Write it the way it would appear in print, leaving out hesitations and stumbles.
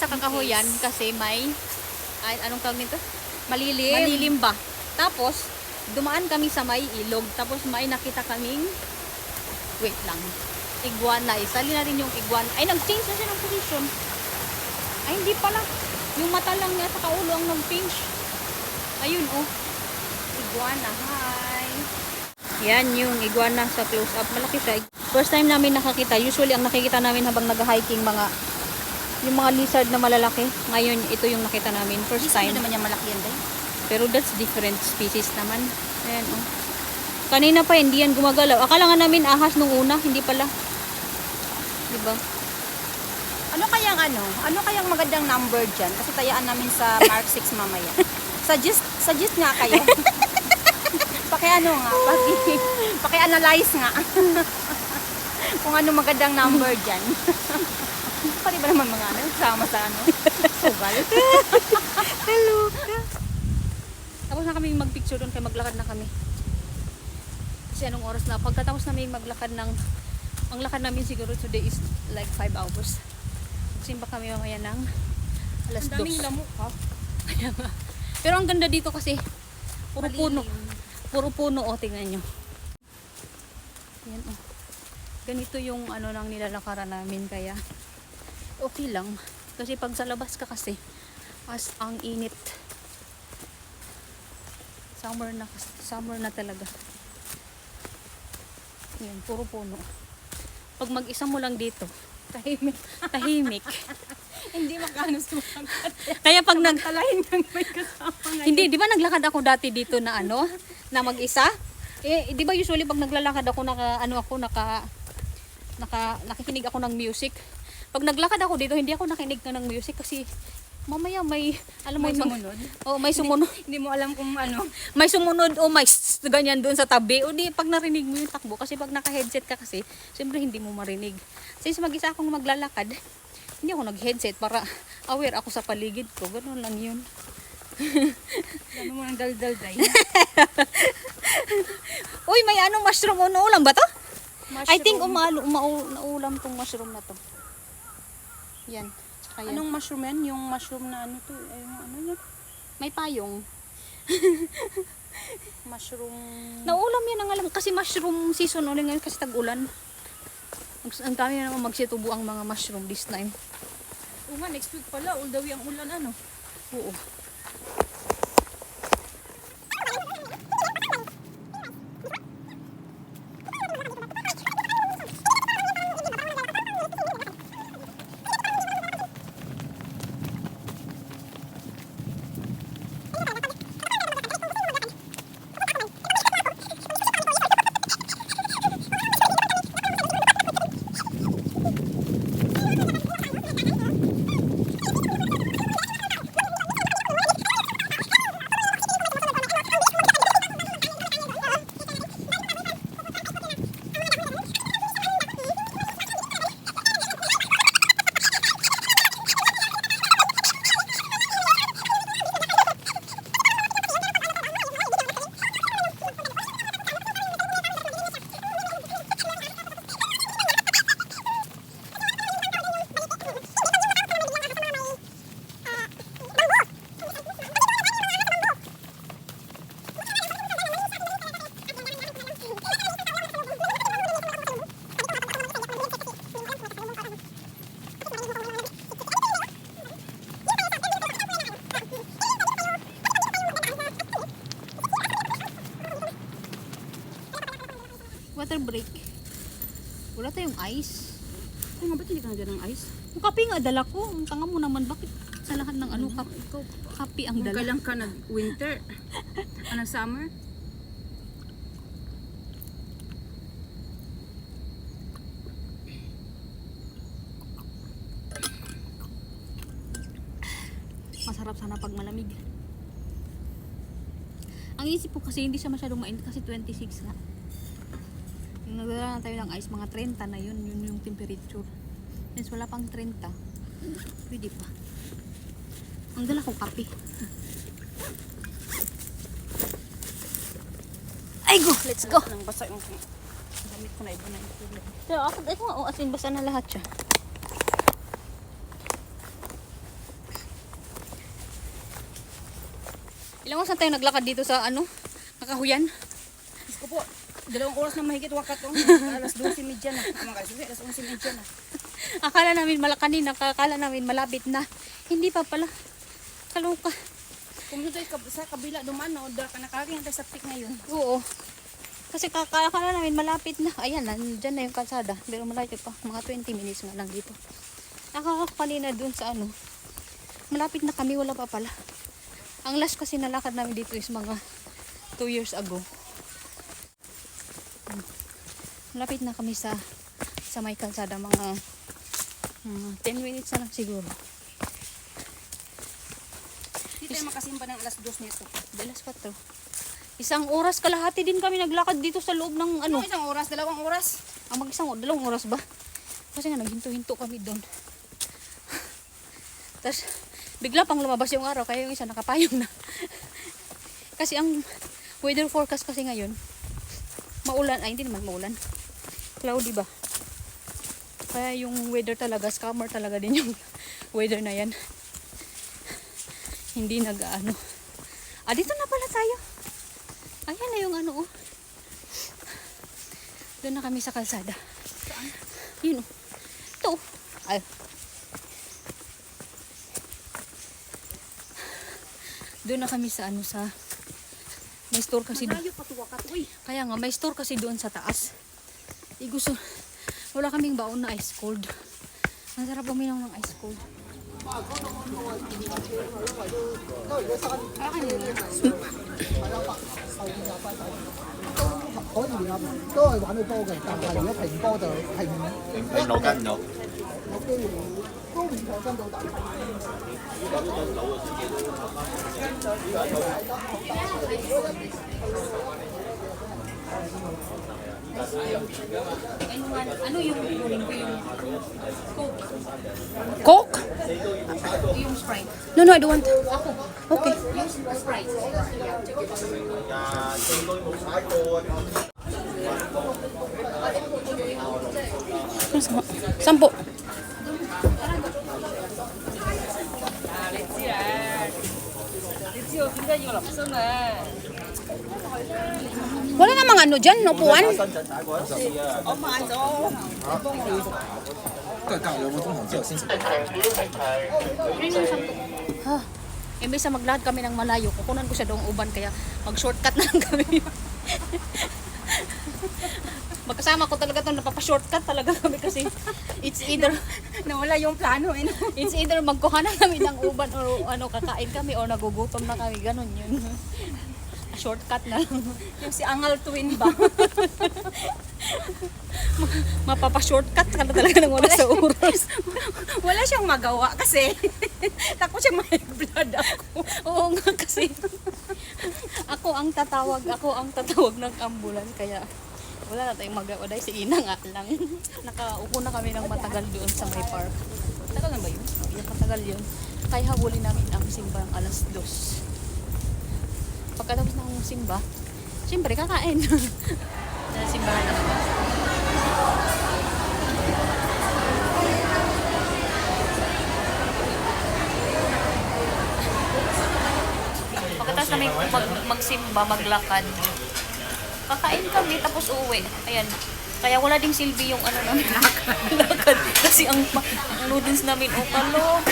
kakahuyan kasi may, anong tawag nito? Malilim. Malilim ba? Tapos, dumaan kami sa may ilog. Tapos may nakita kaming, wait lang, iguana. Isali natin yung iguana. Ay, nag-change na siya ng position. Ay, hindi pala. Yung mata lang niya sa kaulo ang nag-change. Ayun, oh. Iguana, hi. Yan yung iguana sa close-up. Malaki siya. First time namin nakakita. Usually, ang nakikita namin habang nag-hiking, yung mga lizard na malalaki. Ngayon, ito yung nakita namin. First time. Hindi naman niya malaki yan, day. Pero that's different species naman. Ayan, oh. Kanina pa, hindi yan gumagalaw. Akala nga namin ahas nung una. Hindi pala. Diba? Ano kayang magandang number dyan? Kasi tayaan namin sa Mark 6 mamaya. Suggest nga kayo. Paki-ano nga, paki-analyze nga. Kung ano magandang number dyan. Pati ba naman mga sama sa sugal. Hello. Tapos na kami magpicture doon kaya maglakad na kami. Kasi anong oras na? Pagkatapos namin maglakad ang lakad namin siguro today is like 5 hours. Simba kami mamaya ng alas 2. Ang daming lamok ha. Pero ang ganda dito kasi puro Malilim. puno. Puro puno, oh, tingnan nyo. Yan, oh. Ganito yung ano nang nilalakaran namin kaya okay lang. Kasi pag sa labas ka kasi ang init. Summer na talaga. Yan, puro puno. Pag mag-isa mo lang dito, tahimik. Hindi makano sumagat. Kaya pag Talahin kang may kasama ngayon. hindi, di ba naglakad ako dati dito na na mag-isa? Di ba usually pag naglalakad ako nakikinig ako ng music. Pag naglakad ako dito, hindi ako nakinig ng music kasi mamaya may sumunod. May sumunod. Hindi mo alam kung ano. May sumunod o may ganyan doon sa tabi. O di, pag narinig mo yung takbo, kasi pag naka-headset ka kasi, siyempre hindi mo marinig. Since mag-isa akong maglalakad, hindi ako nag-headset para aware ako sa paligid ko. Ganun lang yun. Alam mo ng daldal day. Uy, may mushroom o naulam ba to? Mushroom. I think naulam tong mushroom na to. Yan. Tsaka yan. Anong mushroom yan? Yung mushroom na ano to? Ay, yung ano yan? May payong. Mushroom. Naulam yan ang alam. Kasi mushroom season ulit ngayon kasi tag-ulan. Ang dami na naman magsitubo ang mga mushroom this time. Oo nga, next week pala. All the way ang ulan ano? Oo. Water break. Wala tayong ice. Ay nga, ba't hindi ka nagyan ng ice? Yung kape nga dala ko. Ang tanga mo naman. Bakit sa lahat ng kape ang dala? Magalang ka nag-winter. Ano, summer? Masarap sana pag malamig. Ang isip ko kasi hindi siya masyadong mainit kasi 26 na. Yung nagdala na tayo ng ice, mga 30 na yun yung temperature. Since wala pang 30, pwede pa. Ang dala ko kape. Ay go! Let's go! Nang basa yung damit ko na iba na yung tubig. So, ako nga, as in, basa na lahat siya. Ilang oras na tayo naglakad dito sa ano? Kakahuyan? Diyos ko po, 2 oras na mahigit wakat oh. Alas 12:30 na. Alas 11:30 na. Akala namin kanina, akala namin malapit na. Hindi pa pala. Kaloka. Kung doon tayo sa kabila duman, no, ka nakakita tayo sa peak ngayon. Oo. Kasi akala namin malapit na. Ayan, nandyan na yung kalsada. Pero malapit pa. Mga 20 minutes nga lang dito. Akala ko kanina dun sa ano. Malapit na kami, wala pa pala. Ang last kasi nalakad namin dito is mga 2 years ago. Malapit na kami sa may kalsada. Mga 10 minutes na lang siguro. Hindi tayo makasimba ng alas 2 nito. Alas 4. Isang oras kalahati din kami naglakad dito sa loob ng ano. Ano, isang oras, 2 oras? Ang dalawang oras ba? Kasi nga naghinto-hinto kami doon. Tapos bigla pang lumabas yung araw kaya yung isa nakapayong na. Kasi ang weather forecast kasi ngayon maulan, ay hindi naman maulan. Cloudy ba? Kaya yung weather talaga, scammer talaga din yung weather na yan. Hindi nag-ano. Dito na pala tayo. Ayan na yung ano oh. Doon na kami sa kalsada. Saan? Yun oh. Ito oh. Ay. Doon na kami sa ano sa may store kasi doon. Malayo pa to wakat, uy. Kaya nga may store kasi doon sa taas. Gusto wala kaming baon na ice cold. Ang sarap uminom ng ice cold. Ano yung kunin ko yung Coke? Coke? Yung Sprite. No, I don't want. Ako. Okay. Yung Sprite. Sampo. Wala namang ano dyan, upuan. 各杠有冇中紅之後先食。 Ha. Imbes na maglakad kami ng malayo, kukunan ko siya doong uban kaya mag-shortcut na lang kami. Magkasama ko talaga ito, napapa-shortcut talaga kami kasi it's either Nawala yung plano eh. it's either magkuha na kami ng uban o ano kakain kami o nagugutom na kami, ganun yun. Shortcut na lang. Yung si Angal Twin ba? Mapapa-shortcut ka na talaga ng wala sa oras. Wala siyang magawa kasi takot siyang may blood ako. Oo nga kasi ako ang tatawag ng ambulance kaya wala na tayong magawa dahil si Ina nga lang. Nakaupo na kami ng matagal doon sa may park. Matagal na ba yun? Yung matagal yun. Kaya habulin namin ang simba ng alas 2. Pagkatapos ng simba, siyempre kakain. Sa simbahan na naman. Pagkatapos namin magsimba, maglakad, kakain kami tapos uuwi. Ayan. Kaya wala ding silbi yung ano namin lakad. Kasi ang noodles namin, oh kalo.